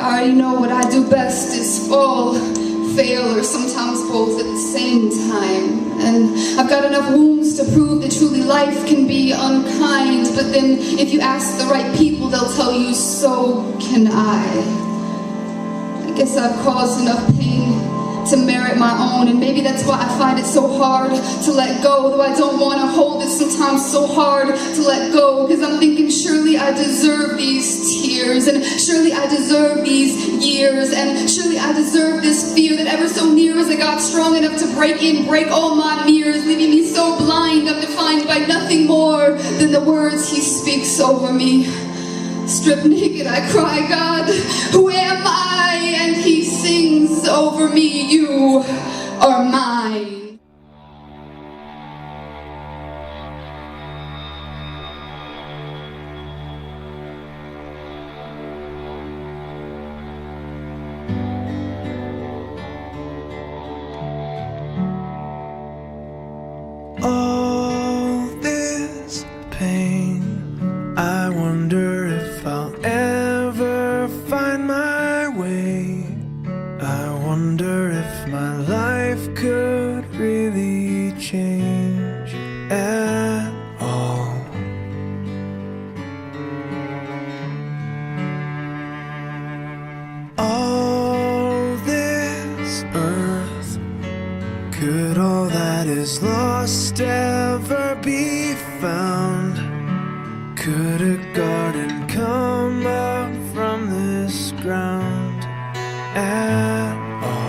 I already know what I do best is fall, fail, or sometimes both at the same time. And I've got enough wounds to prove that truly life can be unkind. But then if you ask the right people, they'll tell you, so can I. I guess I've caused enough pain to merit my own, and maybe that's why I find it so hard to let go, though I don't want to hold it sometimes so hard to let go, because I'm thinking surely I deserve these tears, and surely I deserve these years, and surely I deserve this fear that ever so near as I got strong enough to break all my mirrors, leaving me so blind I'm defined by nothing more than the words he speaks over me. Stripped naked I cry, God, who am I? And he sings over me, you are mine. All this pain, I wonder if I'll ever find my way. I wonder if my life could really change at all. All this earth, could all that is lost ever be found? Could a garden come up from this ground at all?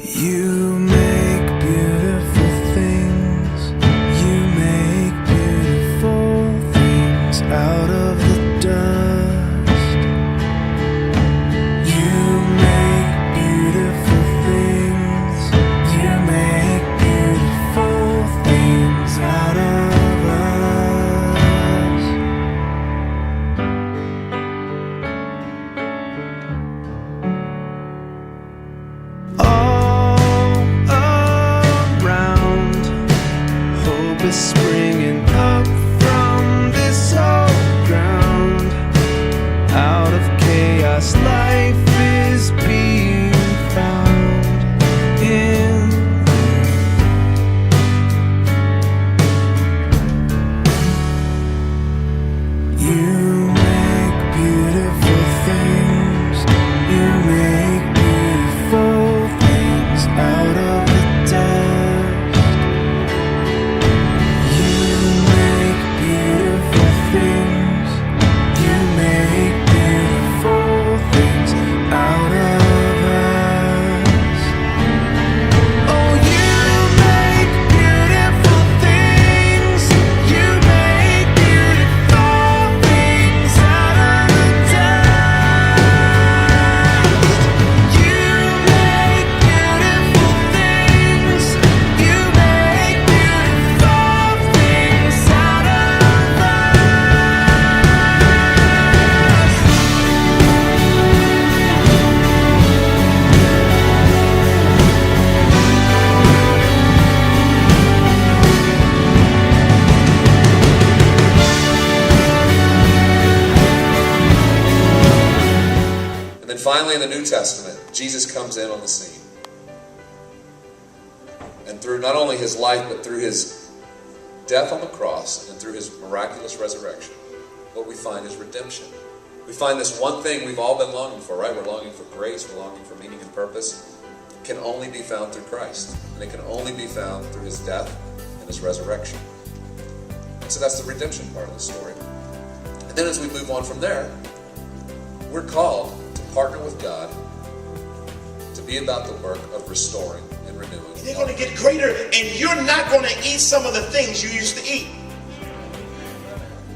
You make beautiful things. You make beautiful things out of the dust. You make beautiful things. You make beautiful things out of us. All around, hope is springing up from this old ground. Out of chaos, life is being found in you. You make beautiful things. You make beautiful things out of the dust. You make beautiful things. You make beautiful things out of us. Oh, you make beautiful things. You make beautiful things out of the dust. You make beautiful things. You make beautiful things out of And then finally in the New Testament, Jesus comes in on the scene. And through not only his life, but through his death on the cross and through his miraculous resurrection, what we find is redemption. We find this one thing we've all been longing for, right? We're longing for grace, we're longing for meaning and purpose. It can only be found through Christ. And it can only be found through his death and his resurrection. So that's the redemption part of the story. And then as we move on from there, we're called to partner with God to be about the work of restoring and renewing. They're going to get greater, and you're not going to eat some of the things you used to eat.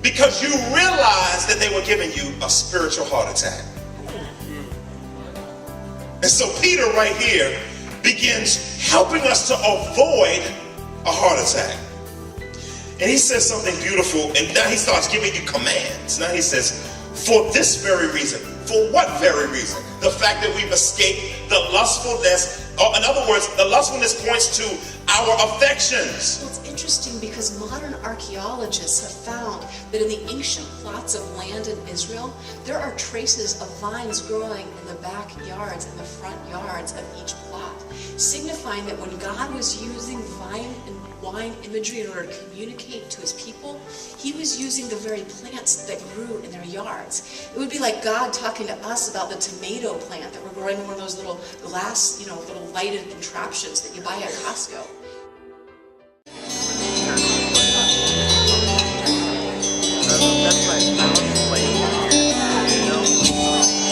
Because you realized that they were giving you a spiritual heart attack. And so Peter right here begins helping us to avoid a heart attack. And he says something beautiful, and now he starts giving you commands. Now he says, for this very reason. For what very reason? The fact that we've escaped the lustfulness, or in other words, the lustfulness points to our affections. What's interesting because modern archaeologists have found that in the ancient plots of land in Israel, there are traces of vines growing in the backyards and the front yards of each plot, signifying that when God was using vine and wine imagery in order to communicate to his people, he was using the very plants that grew in their yards. It would be like God talking to us about the tomato plant that we're growing in one of those little glass, little lighted contraptions that you buy at Costco. That's my, I love the place here,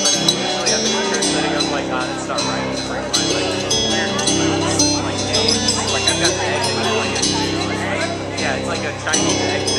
but usually I'm in a church setting up like, it's not right, it's like weird foods, like eggs, like I've got the egg, and like, yeah, it's like a Chinese egg